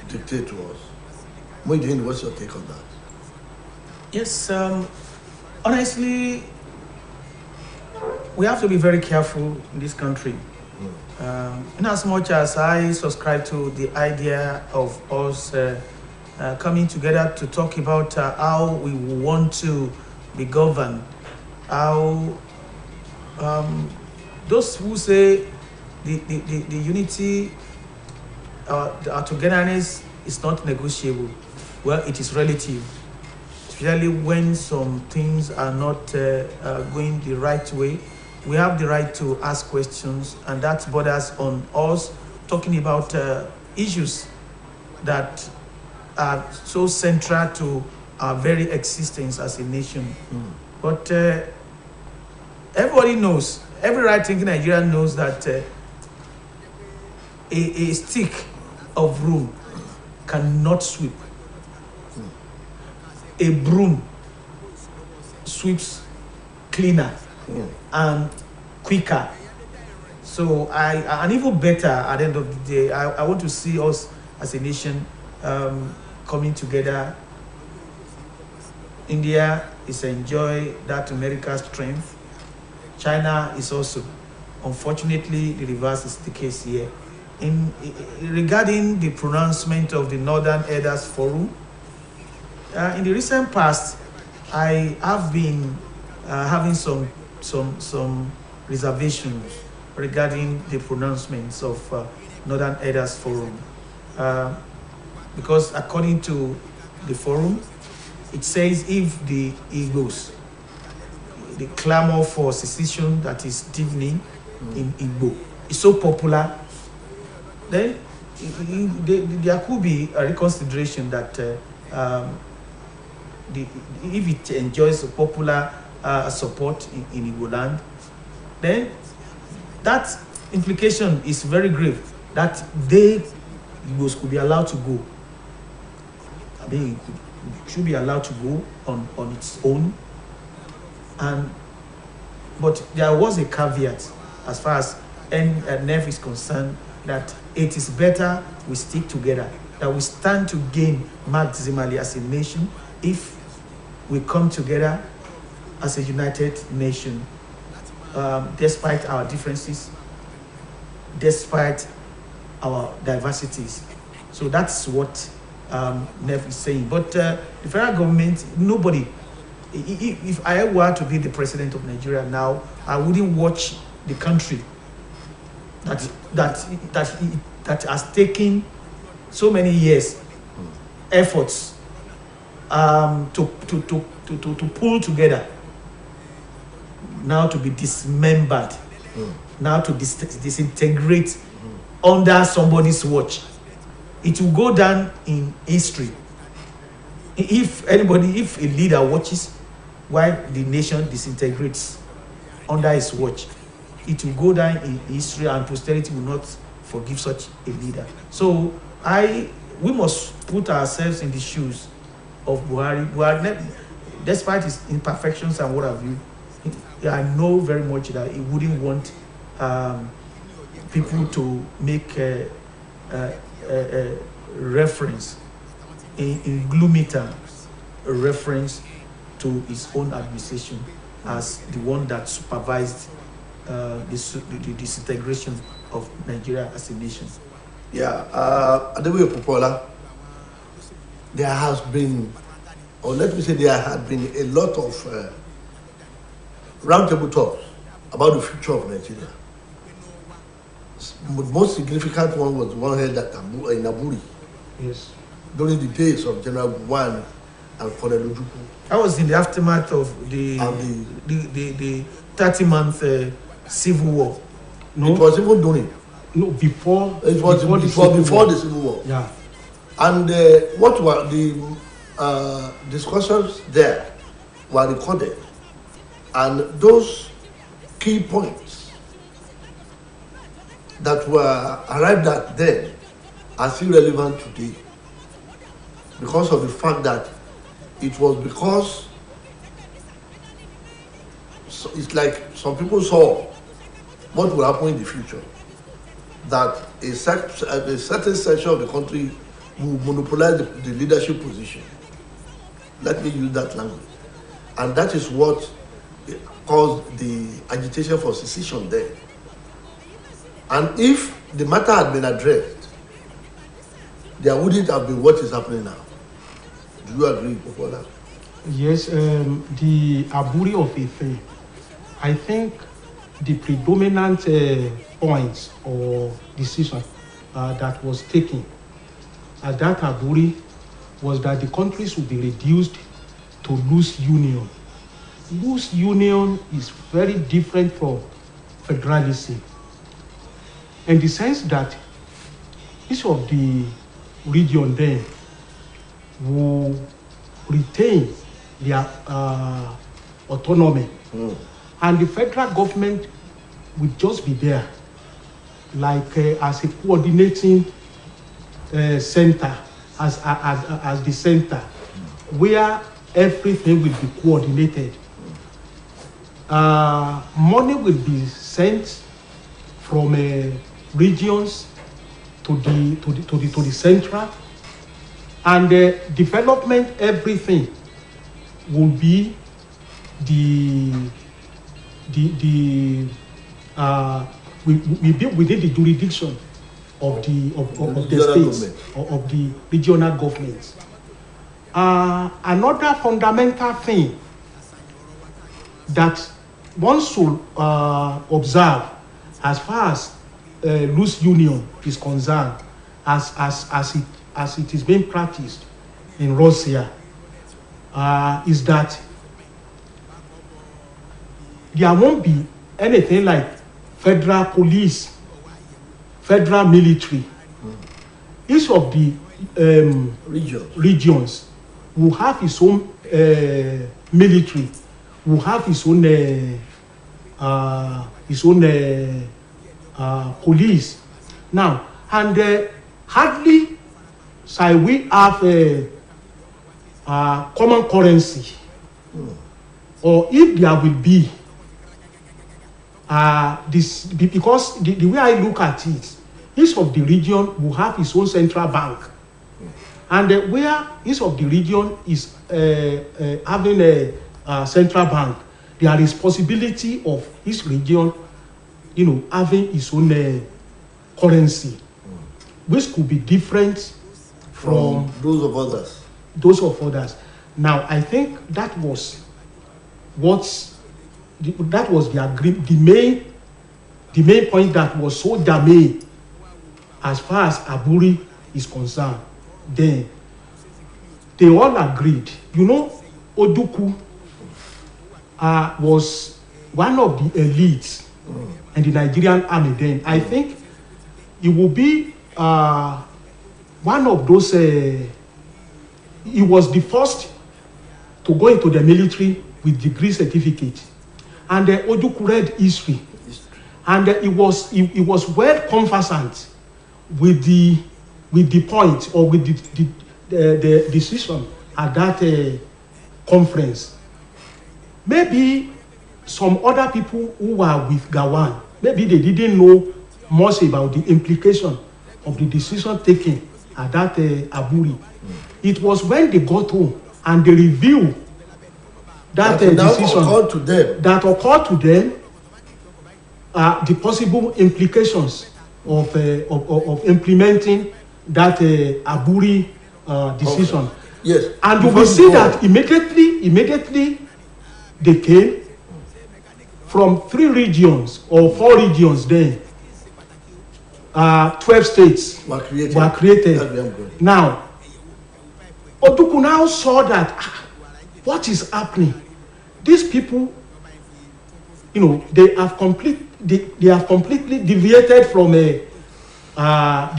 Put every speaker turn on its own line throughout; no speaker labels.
dictate to us. Muhyiddin, what's your take on that?
Yes, honestly, we have to be very careful in this country. In as much as I subscribe to the idea of us coming together to talk about how we want to be governed, how those who say the unity, our togetherness is not negotiable, well, it is relative. Especially when some things are not going the right way, we have the right to ask questions, and that borders on us talking about issues that are so central to our very existence as a nation. But everybody knows, every right-thinking Nigerian knows that a stick of broom cannot sweep. A broom sweeps cleaner and quicker. So and even better at the end of the day, I want to see us as a nation coming together. India is enjoy that America's strength. China is also. Unfortunately, the reverse is the case here. Regarding the pronouncement of the Northern Elders Forum, in the recent past, I have been having some reservations regarding the pronouncements of Northern Elders Forum, because according to the forum, it says if the Igbos, the clamor for secession that is deepening in Igbo is so popular, then there could be a reconsideration that if it enjoys a popular support in Igbo land, then that implication is very grave, that they, Igbos, could be allowed to go. I mean, it should be allowed to go on its own. But there was a caveat as far as NF is concerned, that it is better we stick together, that we stand to gain maximally as a nation if we come together as a united nation, despite our differences, despite our diversities. So that's what NEF is saying. But the federal government, nobody, if I were to be the president of Nigeria now, I wouldn't watch the country that has taken so many years, efforts to pull together, now to be dismembered, now to disintegrate under somebody's watch. It will go down in history. If a leader watches while the nation disintegrates under his watch, it will go down in history, and posterity will not forgive such a leader. So we must put ourselves in the shoes of Buhari. Buhari, despite his imperfections and what have you, I know very much that he wouldn't want people to make a reference in gloomy terms, a reference to his own administration as the one that supervised the disintegration of Nigeria as a nation.
Yeah, at the way of Popola, there has been, or let me say, there had been a lot of roundtable talks about the future of Nigeria. The most significant one was one held at in Aburi.
Yes.
During the days of General Gwan and Colonel Ojukwu.
I was in the aftermath of the 30-month civil war.
No, it was even during.
No, before.
It was before the civil war.
Yeah.
And what were the discussions there were recorded, and those key points that were arrived at then are still relevant today, because of the fact that it was because it's like some people saw what will happen in the future, that a certain section of the country will monopolize the leadership position. Let me use that language. And that is what caused the agitation for secession there. And if the matter had been addressed, there wouldn't have been what is happening now. Do you agree, Popola?
Yes, the Aburi of Ife, I think the predominant points or decision that was taken at that Aburi was that the countries would be reduced to loose union. Loose union is very different from federalism, in the sense that each of the region then will retain their autonomy, and the federal government will just be there, like as a coordinating center, as the center, where everything will be coordinated. Money will be sent from regions to the central, and development, everything will be within the jurisdiction of the states, of the regional governments. Another fundamental thing that one should observe as far as loose union is concerned, as it is being practiced in Russia, is that there won't be anything like federal police, federal military. Each of the regions will have its own military, will have its own police. Now, and hardly shall we have a common currency, or if there will be this, because the way I look at it, each of the region will have its own central bank, and where each of the region is having a central bank, there is possibility of each region, having its own currency, which could be different from
those of others.
Now, I think that was the agreement, the main point that was so germane as far as Aburi is concerned. Then they all agreed. Oduku was one of the elites in the Nigerian army then. I think it will be one of those. He was the first to go into the military with degree certificate, and Oduku read history, and he was well conversant with the point, or with the decision at that conference. Maybe some other people who were with Gawan, maybe they didn't know much about the implication of the decision taken at that Aburi. It was when they got home and they reviewed that decision that occurred to them, the possible implications of implementing that Aburi decision.
Okay. Yes.
And you will see that immediately they came from 3 regions or 4 regions then. 12 states were created. Now, Oduku now saw that what is happening. These people, they have completely deviated from the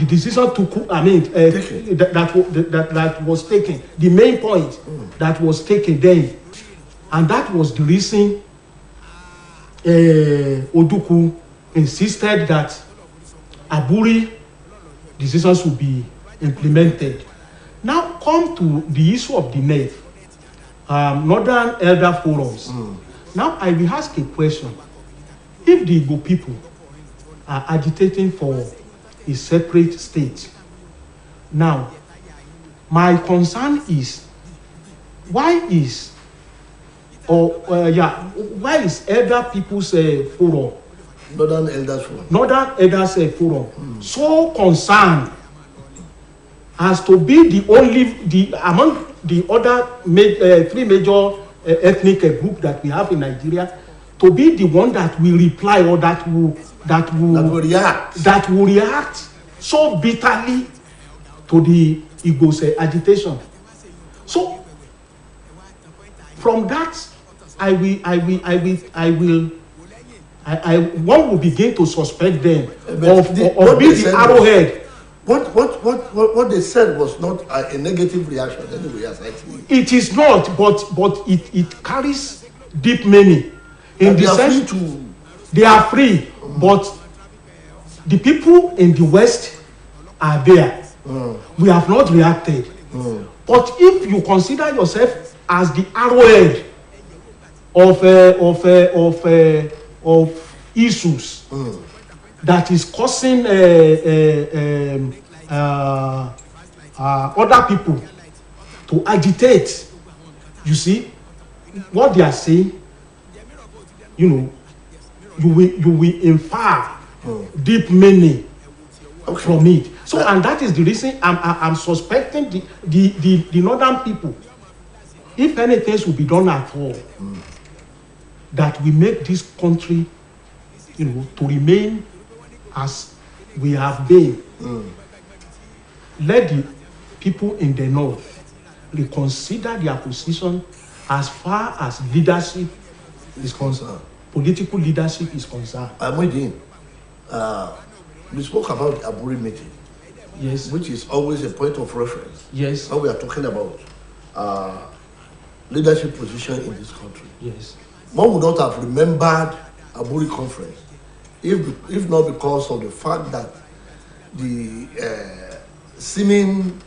decision that was taken. The main point that was taken then, and that was the reason Oduku insisted that Aburi decisions should be implemented. Now come to the issue of the NEF, Northern Elder Forums. Now I will ask a question. If the Igbo people are agitating for a separate state, now My concern is why is Elder People's Forum,
Northern Elders Forum,
so concerned as to be the only among the other three major ethnic group that we have in Nigeria, to be the one that will reply or that will react so bitterly to the Igbo's agitation. So from that, one will begin to suspect them of being the arrowhead.
What they said was not a negative reaction anyway, as I see it.
It is not, but it carries deep meaning. In the sense they are free, but the people in the West are there. We have not reacted. But if you consider yourself as the arrowhead of issues that is causing other people to agitate, you see what they are saying. You will infer deep meaning from it. So, and that is the reason I'm suspecting the northern people. If anything should be done at all, that we make this country, to remain as we have been. Let the people in the north reconsider their position as far as leadership is concerned. Political leadership is concerned.
I'm waiting. We spoke about the Aburi meeting.
Yes.
Which is always a point of reference.
Yes.
When we are talking about leadership position in this country.
Yes.
One would not have remembered Aburi conference if not because of the fact that the seeming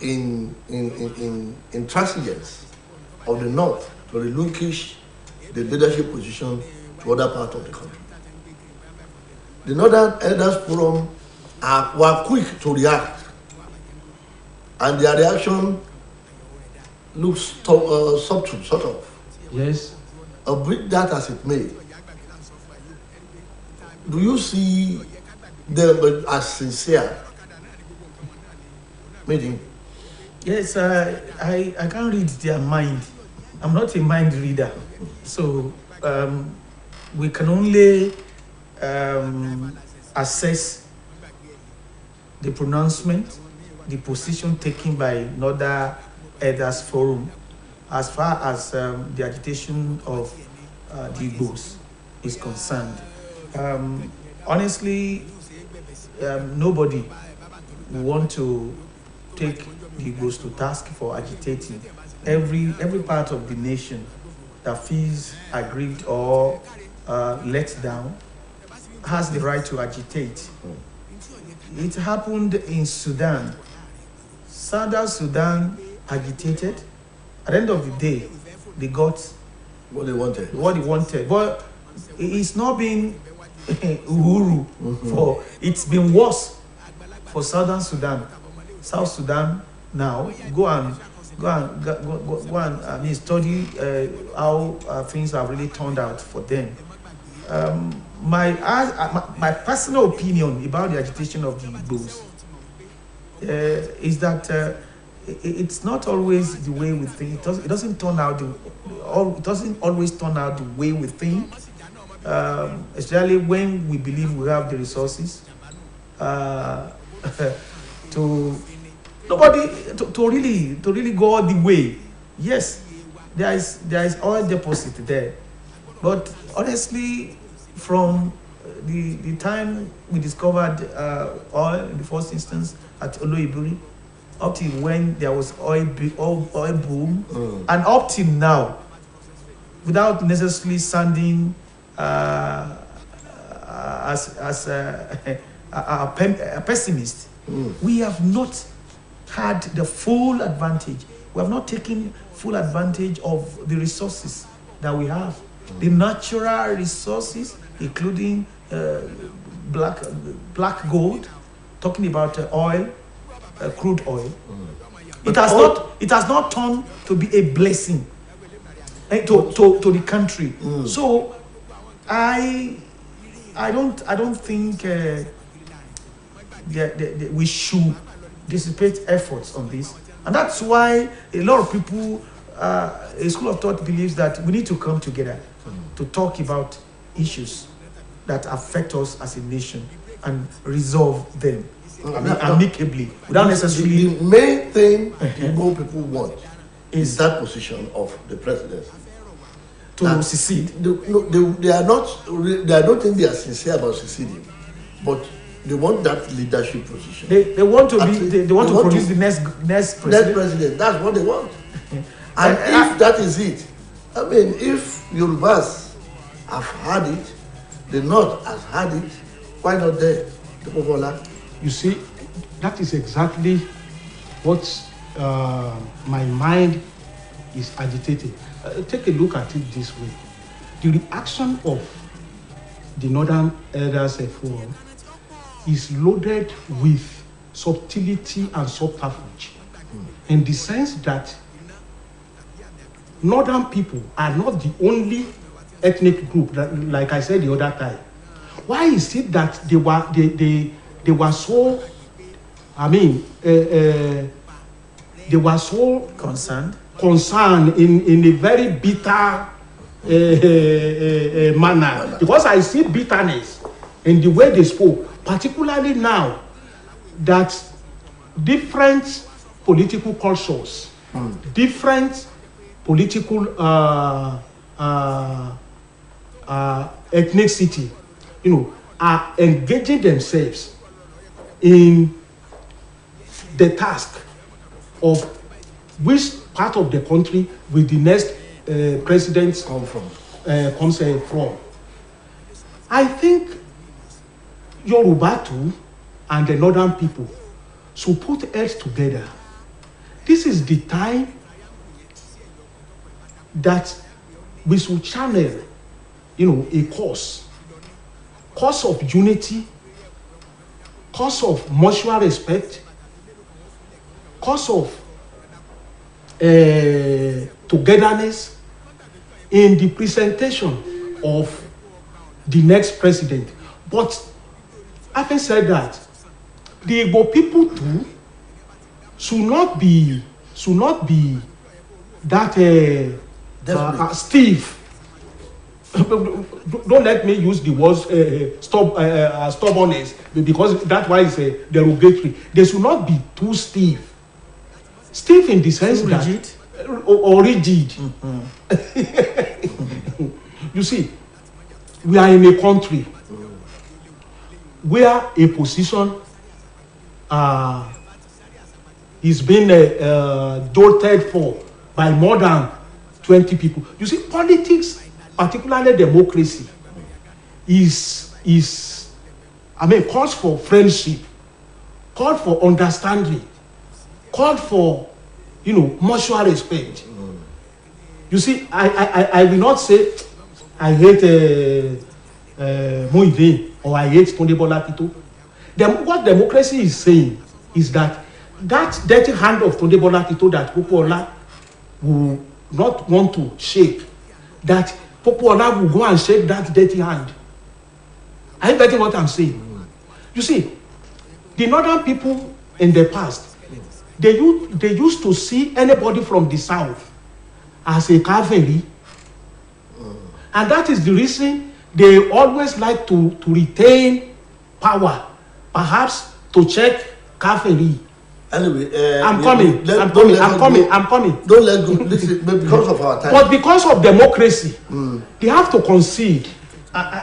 intransigence of the North to relinquish the leadership position to other parts of the country. The Northern Elders Forum were quick to react, and their reaction looks subtle, sort of.
Yes.
Be that as it may, do you see them as sincere? Meeting?
Yes, I can't read their mind. I'm not a mind reader. So we can only assess the pronouncement, the position taken by Northern Elders Forum as far as the agitation of the Igbos is concerned. Honestly, nobody will want to take the Igbos to task for agitating. Every part of the nation that feels aggrieved or let down has the right to agitate. It happened in Sudan. Southern Sudan agitated. At the end of the day, they got
what they wanted.
But it's not been uhuru for. It's been worse for Southern Sudan. South Sudan now go and study how things have really turned out for them. My personal opinion about the agitation of the Igbos is that it's not always the way we think. It doesn't turn out it doesn't always turn out the way we think, especially when we believe we have the resources to really go all the way. Yes, there is oil deposit there, but honestly, from the time we discovered oil in the first instance at Oloibiri, up till when there was oil boom, and up till now, without necessarily sounding as a pessimist, we have not had the full advantage. We have not taken full advantage of the resources that we have, the natural resources, including black gold, talking about oil, crude oil, It has not turned to be a blessing to the country. So I don't think we should dissipate efforts on this, and that's why a lot of people, a school of thought believes that we need to come together to talk about issues that affect us as a nation and resolve them amicably without necessarily.
The main thing Igbo people want is that position of the presidency.
To secede.
They are not. I don't think they are sincere about seceding, but they want that leadership position.
They want to be. They want to produce the next president.
Next president. That's what they want. And if that is it, I mean, if Yorubas have had it, the North has had it, why not they?
You see, that is exactly what my mind is agitating. Take a look at it this way. The reaction of the Northern Elders Forum is loaded with subtlety and subterfuge, in the sense that Northern people are not the only ethnic group that, like I said the other time. Why is it that they were so, I mean, they were so concerned in a very bitter manner? Because I see bitterness in the way they spoke, particularly now that different political cultures, different political ethnicity, are engaging themselves in the task of which part of the country will the next president comes from. I think Yoruba too and the northern people should put heads together. This is the time that we should channel, a course of unity, course of mutual respect, course of togetherness in the presentation of the next president. But having said that, the Igbo people too should not be that stiff. Don't let me use the words stubbornness, because that why it's derogatory. They should not be too stiff. Stiff in the sense that rigid or rigid. You see, we are in a country where a position is being jolted for by more than 20 people. You see, politics, particularly democracy, calls for friendship, calls for understanding, called for, mutual respect. You see, I will not say I hate Muide or I hate Tunde Bola Tito. What democracy is saying is that dirty hand of Tunde Bola Tito that Popola will not want to shake, that Popola will go and shake that dirty hand. Are you getting what I'm saying? You see, the northern people in the past, they used to see anybody from the south as a cavalry, and that is the reason they always like to retain power, perhaps to check cavalry.
Anyway,
I'm coming.
Don't let go. Listen, because of our time.
But because of democracy, they have to concede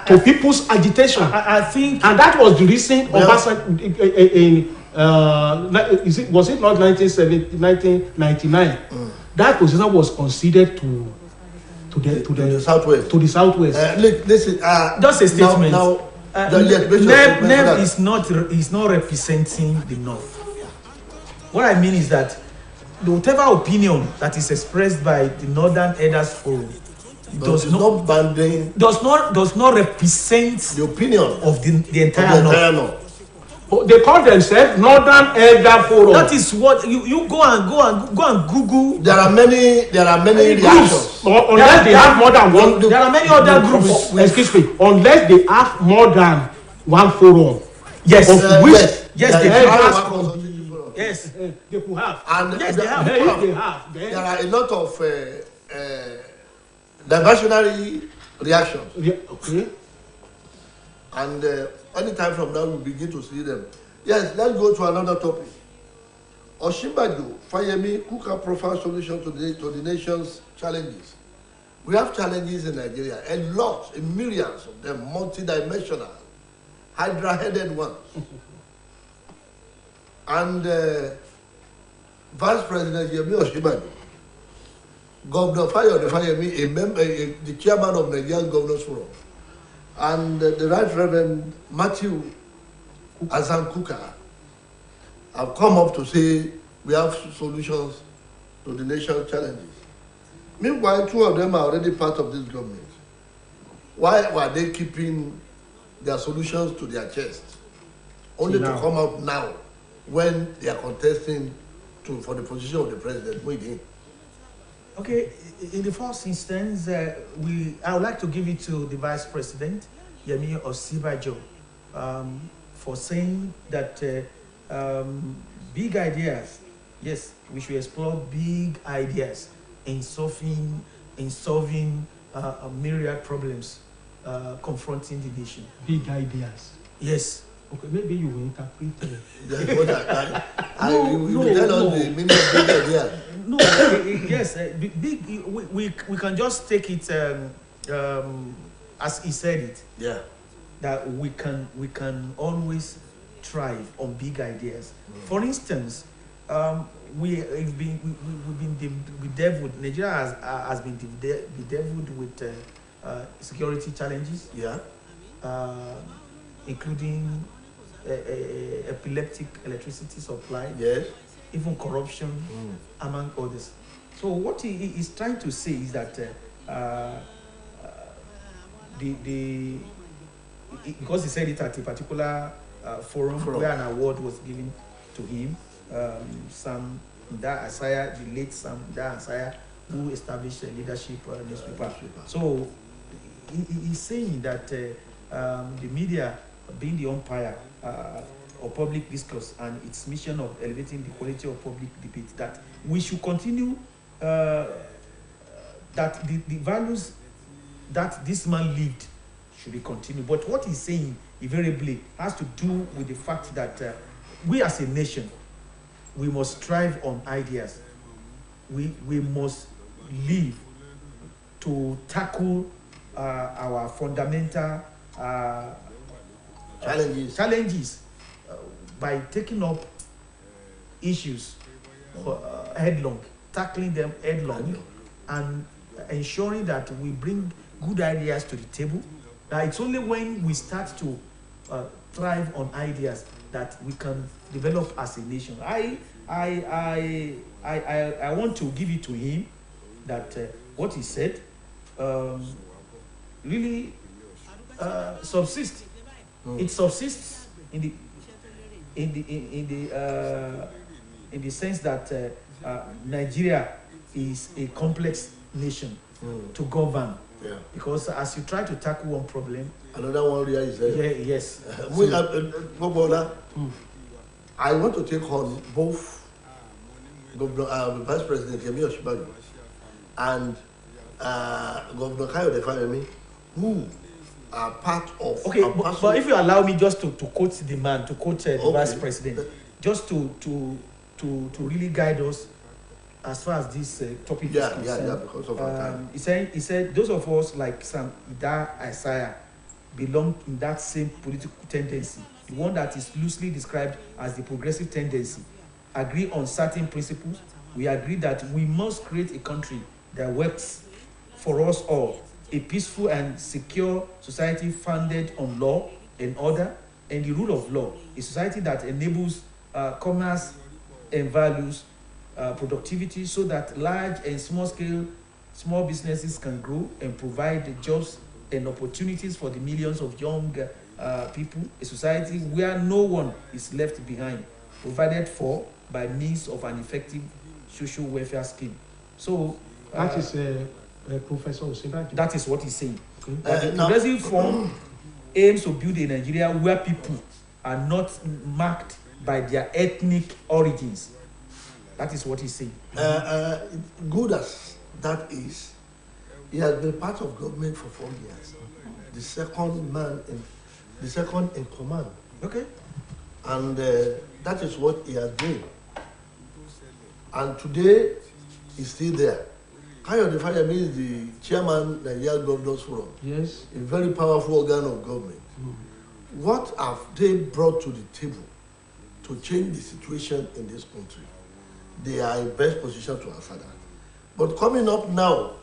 to people's agitation. I think, and that was the reason was it not 1999? That position was conceded to the southwest. To the southwest.
Listen,
just a statement.
NEB
is not representing the North. What I mean is that whatever opinion that is expressed by the Northern Elders Forum does not represent
the opinion
of the entire North.
They call themselves Northern Elder Forum.
That is what you go and Google.
There are many reactions.
Unless they have more than one.
There are many other groups.
Excuse me. Unless they have more than one forum.
Yes.
Of which
yes,
the
they
elders
have.
could be.
Yes.
They could have.
And
yes, they have.
They have.
There are a lot of diversionary reactions.
Okay.
And anytime from now, we begin to see them. Yes, let's go to another topic. Osinbajo, Fayemi, Kuka profile solution to the nation's challenges. We have challenges in Nigeria, a lot, millions of them, multidimensional, hydra-headed ones. And Vice President Yemi Osinbajo, Governor Fayemi, the chairman of Nigerian Governors Forum, and the Right Reverend Matthew Azan Kuka have come up to say we have solutions to the nation's challenges. Meanwhile, two of them are already part of this government. Why were they keeping their solutions to their chest? Only to come out now when they are contesting for the position of the president.
Okay, in the first instance, I would like to give it to the Vice President, Yemi Osinbajo, for saying that big ideas, yes, we should explore big ideas in solving a myriad problems confronting the nation.
Big ideas.
Yes.
Okay, maybe you will interpret it.
You tell us the meaning of big ideas.
No, yes, big. We can just take it as he said it.
Yeah.
That we can always thrive on big ideas. For instance, we've been bedeviled. Nigeria has been bedeviled with security challenges.
Yeah.
Including epileptic electricity supply.
Yes.
Even corruption, among others. So what he is trying to say is that because he said it at a particular forum where an award was given to him, Sam Nda Asaya, the late Sam Nda Asaya, who established a leadership newspaper. So he's saying that the media, being the umpire of public discourse and its mission of elevating the quality of public debate, that we should continue that the values that this man lived should be continued. But what he's saying invariably has to do with the fact that we as a nation, we must strive on ideas. We must live to tackle our fundamental challenges by taking up issues headlong, tackling them headlong, and ensuring that we bring good ideas to the table. It's only when we start to thrive on ideas that we can develop as a nation. I want to give it to him that what he said really subsists. It subsists in the sense that Nigeria is a complex nation to govern.
Yeah.
Because as you try to tackle one problem,
another one here is there.
Yes.
I want to take on both Vice President Yemi Osinbajo and Governor Kayode Fayemi, who are part of.
Okay, but if you allow me just to quote the man, to quote the Vice President, just to really guide us as far as this topic is concerned.
Yeah, because of our time.
He said those of us like Sam Nda Asaya belong in that same political tendency, the one that is loosely described as the progressive tendency, agree on certain principles. We agree that we must create a country that works for us all, a peaceful and secure society founded on law and order and the rule of law, a society that enables commerce and values productivity so that large and small businesses can grow and provide jobs and opportunities for the millions of young people, a society where no one is left behind, provided for by means of an effective social welfare scheme. So
that is Professor Osinbajo.
That is what he's saying.
Okay.
That the progressive form aims to build a Nigeria where people are not marked by their ethnic origins. That is what he's saying.
Good as that is, he has been part of government for 4 years. The second in command.
Okay.
And that is what he has done. And today, he's still there. Kayode Fayemi is the chairman of the Nigeria Governors Forum.
Yes.
A very powerful organ of government. What have they brought to the table to change the situation in this country? They are in best position to answer that. But coming up now,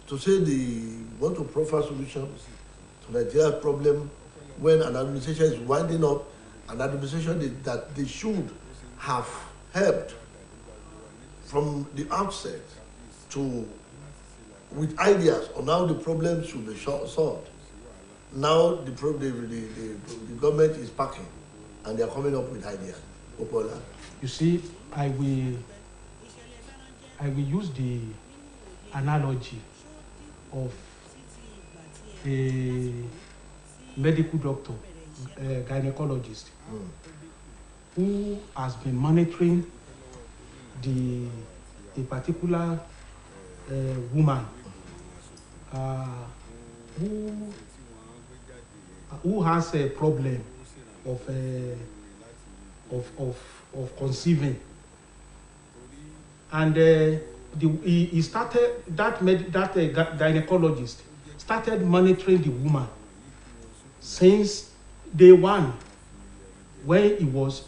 to say they want to proffer solutions to Nigeria's problem when an administration is winding up, an administration that they should have helped from the outset with ideas on how the problem should be solved. Now the government is packing and they are coming up with ideas. Opola.
You see, I will use the analogy of a medical doctor, a gynecologist, who has been monitoring a particular woman who has a problem of conceiving, and he started that gynecologist started monitoring the woman since day one, when he was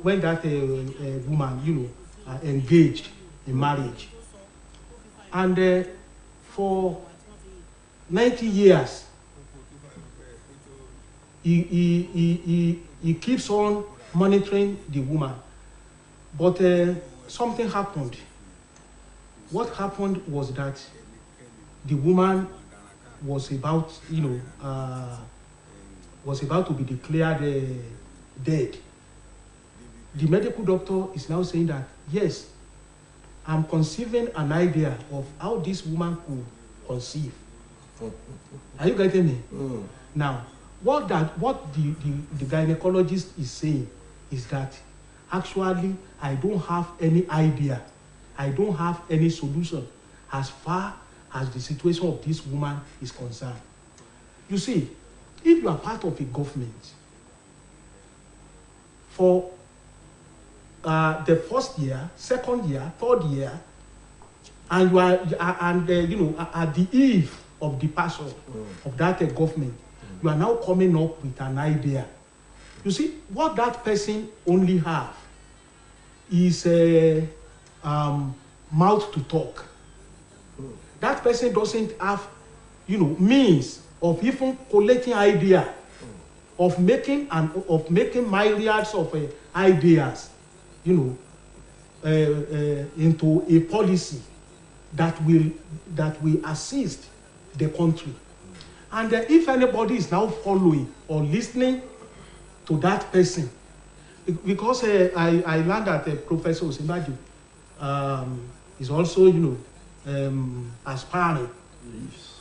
when that woman engaged in marriage, and for 90 years he keeps on monitoring the woman, but something happened. What happened was that the woman was about to be declared dead. The medical doctor is now saying that, yes, I'm conceiving an idea of how this woman could conceive. Are you getting me? Now, what the gynecologist is saying is that actually I don't have any idea, I don't have any solution as far as the situation of this woman is concerned. You see, if you are part of a government, for the first year, second year, third year, and you are at the eve of departure of that government, you are now coming up with an idea. You see, what that person only have is a mouth to talk. That person doesn't have, means of even collecting idea, of making myriads of ideas, into a policy that will assist the country. And if anybody is now following or listening to that person, because I learned that Professor Osinbajo is also, aspiring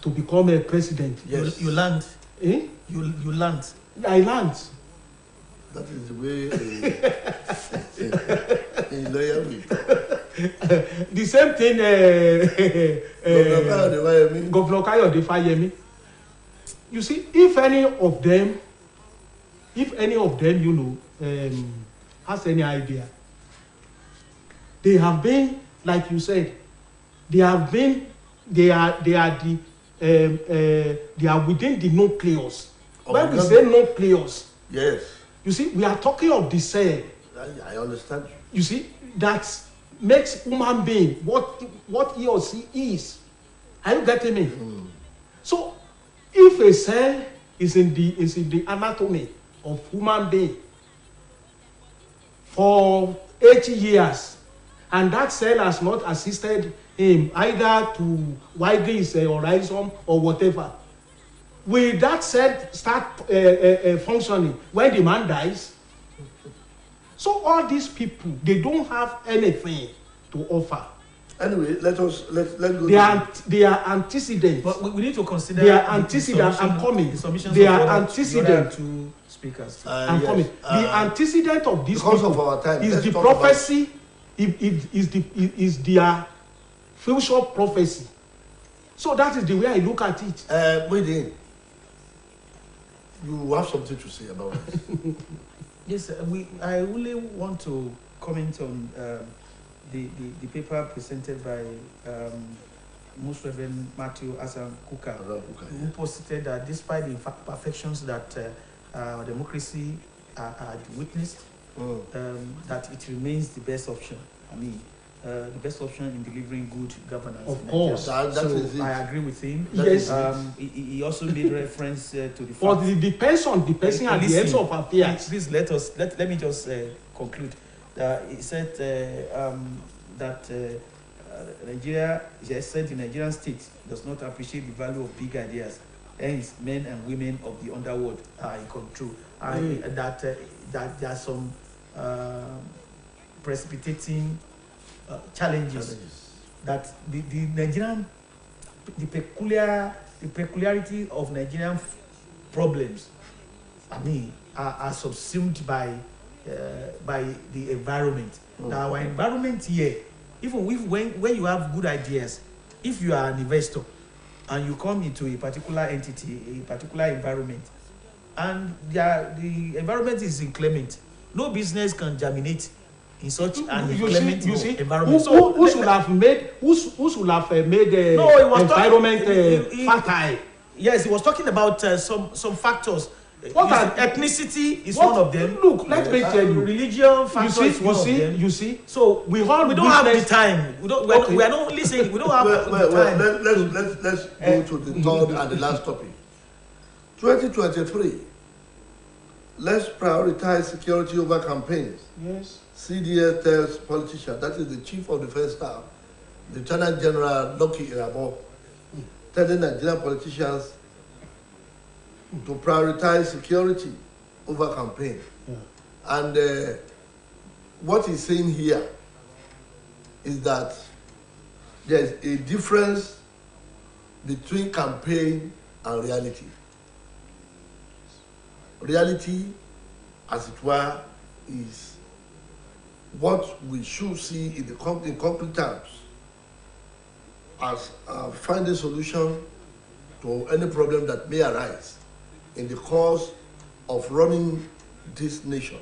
to become a president.
Yes. You learned.
Eh?
You learned.
I learned.
That is the way a lawyer will.
The same thing. Governor Kayode Fayemi. You see, if any of them, has any idea, they have been, like you said, they are within the nucleus. When we say nucleus,
yes,
you see, we are talking of the cell.
I understand.
You see, that makes human being what he or she is. Are you getting me? So, if a cell is in the anatomy of human being for 80 years, and that cell has not assisted him either to widen his horizon or whatever, will that set start functioning when the man dies? So all these people, they don't have anything to offer.
Anyway, let's go.
They are antecedents.
But we need to consider.
They are antecedents. I'm coming. They are antecedents.
Two speakers.
I'm coming. The antecedent of this
because of our time
is the prophecy. Is their future prophecy. So that is the way I look at it.
Wait, you have something to say about this?
Yes, I only want to comment on the paper presented by Most Reverend Matthew Asan Kuka, who posited that despite the imperfections that our democracy had witnessed, that it remains the best option. I mean, the best option in delivering good governance.
Of course,
so I agree with him.
Yes.
He also made reference to the fact.
But it depends on the person at the end of affairs.
Please let me just conclude. He said that Nigeria, he said the Nigerian state does not appreciate the value of big ideas. Hence, men and women of the underworld are in control. That there are some precipitating challenges that the Nigerian, the peculiarity of Nigerian problems, I mean, are subsumed by the environment. Now, our environment here, even when you have good ideas, if you are an investor and you come into a particular entity, a particular environment, and the environment is inclement, no business can germinate in such an inclement environment.
Who should have made the environment fertile?
Yes, he was talking about some factors. Ethnicity is one of them.
Look, let me tell you.
Religion factor is one of them.
You see.
So we don't have the time. We are not listening. We don't have the time.
Let's go to the third and the last topic. 2023. Let's prioritize security over campaigns.
Yes.
CDS tells politicians, that is the Chief of Defense Staff, Lieutenant General Loki Irabo, telling Nigerian politicians to prioritize security over campaign.
Yeah.
And what he's saying here is that there's a difference between campaign and reality. Reality, as it were, is what we should see in concrete terms as find a solution to any problem that may arise in the course of running this nation.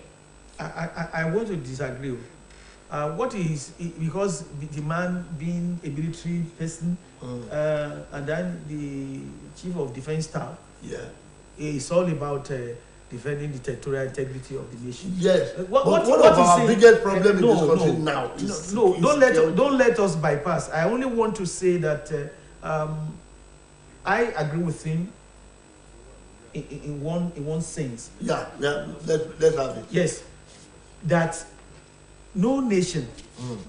I want to disagree. What is because the man being a military person, and then the Chief of Defense Staff, it's all about defending the territorial integrity of the nation.
Yes. What of our biggest problem in this country now?
Don't let us bypass. I only want to say that I agree with him in one sense.
Yeah. Let's have it.
Yes, that no nation,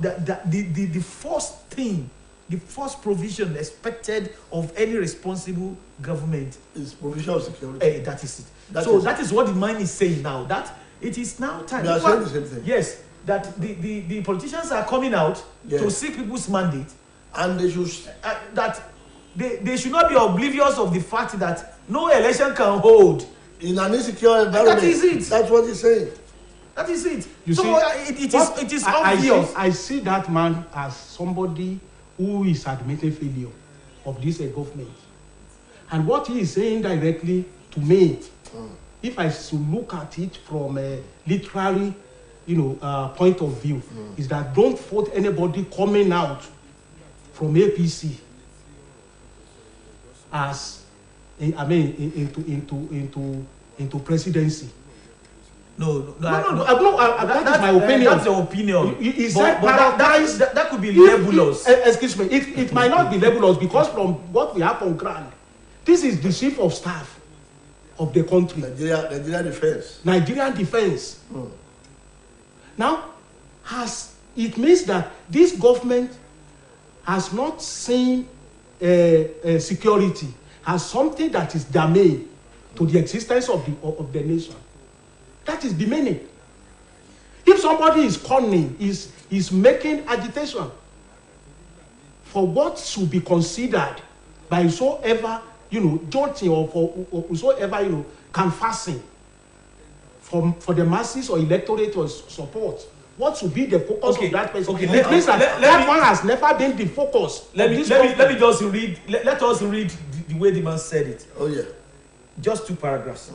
the first thing, the first provision expected of any responsible government
is provision of security.
That is it. That is what the man is saying now. That it is now time.
We are saying the same thing.
Yes, that the politicians are coming out to seek people's mandate,
and they should
that they should not be oblivious of the fact that no election can hold
in an insecure environment.
That is it.
That's what he's saying.
That is it. It is
obvious. I see that man as somebody who is admitting failure of this government, and what he is saying directly to me, if I should look at it from a literary, point of view, is that don't vote anybody coming out from APC as, into presidency.
No.
That is my opinion.
That's your opinion. That could be nebulous.
Excuse me. It might not be nebulous because from what we have on ground, this is the chief of staff of the country.
Nigerian defense.
Nigerian defense. Now, it means that this government has not seen security, as something that is germane to the existence of the nation. That is the meaning. If somebody is cunning, is making agitation for what should be considered by whosoever, judging or for whosoever, canvassing for the masses or electorate or support, what should be the focus of that person?
Okay,
it means that one has never been the focus.
Let me just read. Let us read the way the man said it.
Oh yeah.
Just 2 paragraphs.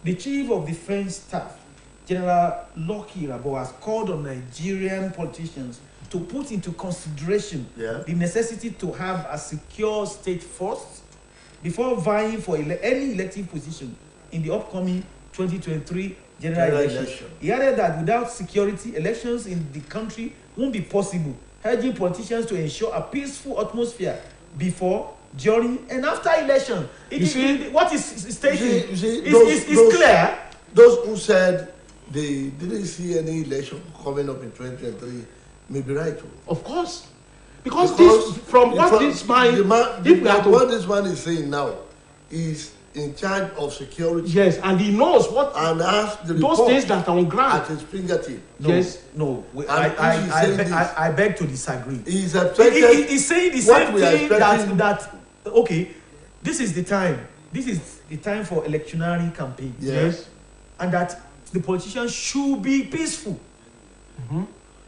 The Chief of Defense Staff, General Lucky Rabo, has called on Nigerian politicians to put into consideration the necessity to have a secure state first before vying for any elective position in the upcoming 2023 general election. He added that without security, elections in the country won't be possible, urging politicians to ensure a peaceful atmosphere before, during, and after election. What is stating is clear.
Those who said they didn't see any election coming up in 2023 may be right.
Of course. Because this
man is saying now is in charge of security.
Yes, and he knows what
and has the
those things that are on ground
at his fingertip.
I beg to disagree.
He's
saying the same thing that okay, this is the time. This is the time for electionary campaign.
Yes.
And that the politicians should be peaceful.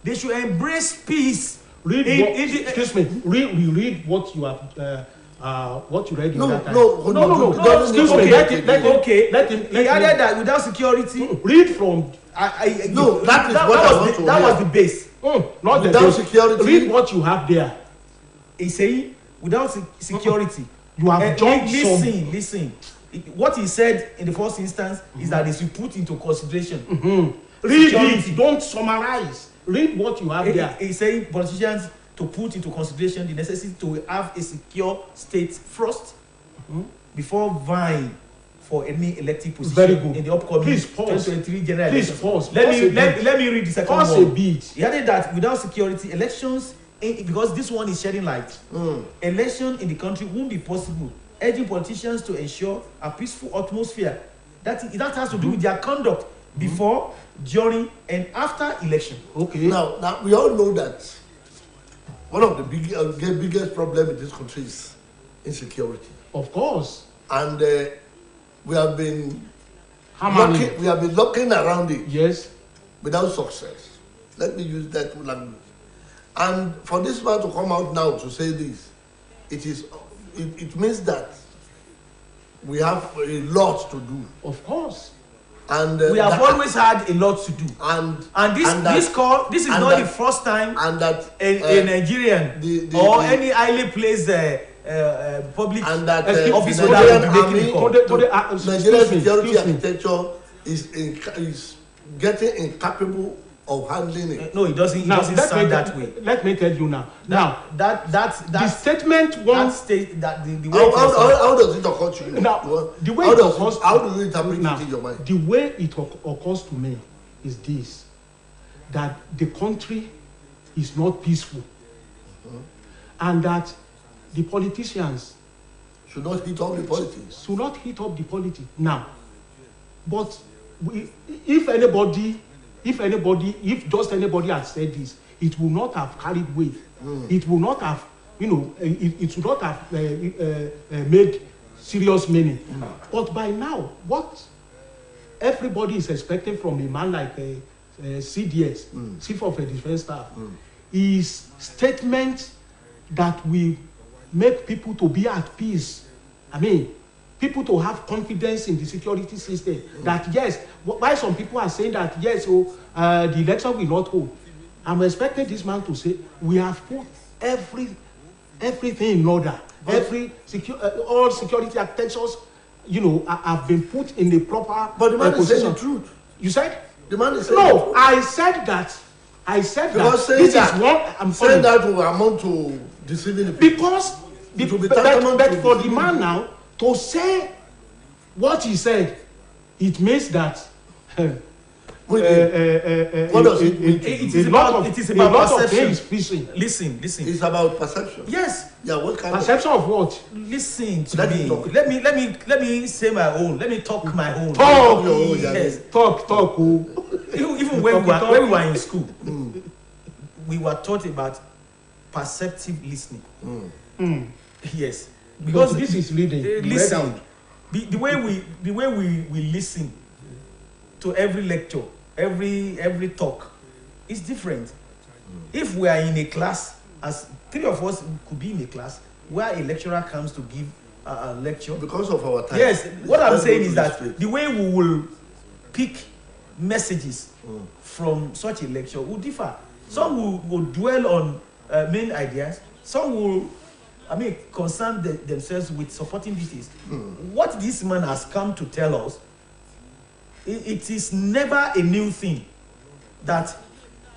They should embrace peace.
Read what you have. What you read in that time.
No.
Excuse me. Let him.
He added that without security.
Read from.
That was the base.
Not
without security.
Read what you have there.
He saying without security.
You have jumped
some. Listen. What he said in the first instance is that they should put into consideration.
Read it. Don't summarize. Read what you have there.
He's saying politicians to put into consideration the necessity to have a secure state first before vying for any elective position in the upcoming 2023 general elections.
Pause.
Let me read the second one.
A bit.
He added that without security, elections, because this one is shedding light, election in the country won't be possible, urging politicians to ensure a peaceful atmosphere. That has to do with their conduct before, during, and after election.
Okay. Now we all know that one of the biggest problems in this country is insecurity.
Of course.
And we have been looking around it.
Yes.
Without success. Let me use that language. And for this man to come out now to say this, it means that we have a lot to do.
Of course.
And we have always had a lot to do. And this is not the first time a Nigerian any highly placed public office
Nigerian security architecture is getting incapable of handling it.
No, it doesn't. It doesn't sound that way.
Let me tell you now. The statement
the way how does it occur to you?
Now, the way
how do you interpret it in your mind?
The way it occurs to me is this: that the country is not peaceful, and that the politicians
should not hit up the politics.
Now, but if just anybody had said this, it would not have carried weight. It would not have, it should not have made serious meaning. But by now, what everybody is expecting from a man like CDS, Chief of the Defense Staff, is statement that will make people to be at peace. I mean, people to have confidence in the security system. That yes, why some people are saying that yes, the election will not hold. I'm expecting this man to say we have put everything in order. All security architectures, have been put in the proper.
But the man is saying the truth.
You said
the man is saying no.
I said that.
Because
this is what I'm
saying that will amount to deceiving the people.
Because but for the man now to say what he said, it means that
What does it mean?
It is about perception.
Things missing.
Listen.
It's about perception.
Yes.
Yeah, what kind
Perception of what?
Listen to
Let
me.
me talk.
Let me say my own. Let me talk my own.
Talk.
Yes.
Talk. Oh.
Even when we were in school, we were taught about perceptive listening. Yes.
Because this is reading.
Listen. The way we listen to every lecture, every talk is different. If we are in a class, as three of us could be in a class where a lecturer comes to give a lecture.
Because of our time.
Yes, what I'm saying is that the way we will pick messages from such a lecture will differ. Some will dwell on main ideas. Some will, concern themselves with supporting details. What this man has come to tell us, it is never a new thing that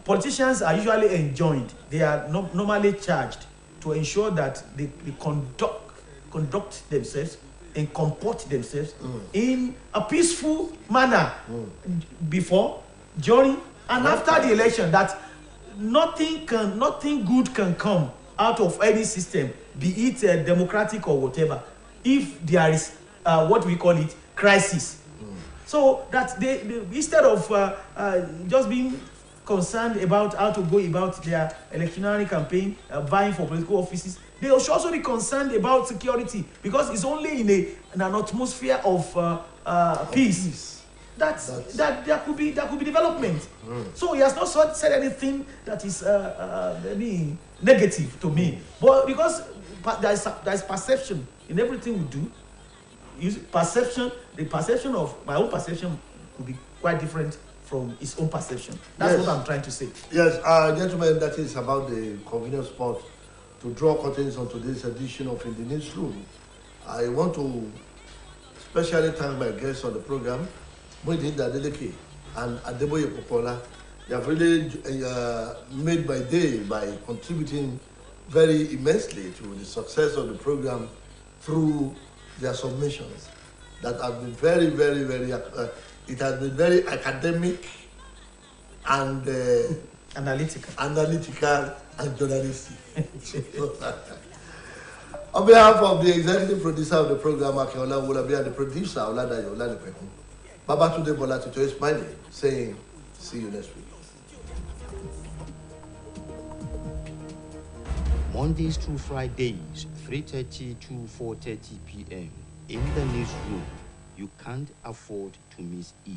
politicians are usually enjoined. They are normally charged to ensure that they conduct themselves and comport themselves in a peaceful manner before, during, and after the election, that nothing good can come out of any system, be it democratic or whatever, if there is what we call it crisis. So that they instead of just being concerned about how to go about their electionary campaign, vying for political offices, they should also be concerned about security, because it's only in an atmosphere of peace that there could be development. So he has not said anything that is any negative to me, but because there is perception in everything we do. The perception of my own perception could be quite different from his own perception. That's what I'm trying to say.
Yes, gentlemen, that is about the convenient spot to draw curtains on today's edition of In the Newsroom. I want to especially thank my guests on the program, Muideen Adeleke and Adeboye Popola. They have really made my day by contributing very immensely to the success of the program through their submissions that have been very, very, very, it has been very academic and analytical and journalistic. On behalf of the executive producer of the program, Akeola Wolabi, and the producer, Oladayo Oladipekun, Babatunde Bolatito is my name, saying, see you next week.
Mondays through Fridays, 3:30 to 4:30 p.m. In the newsroom, you can't afford to miss it.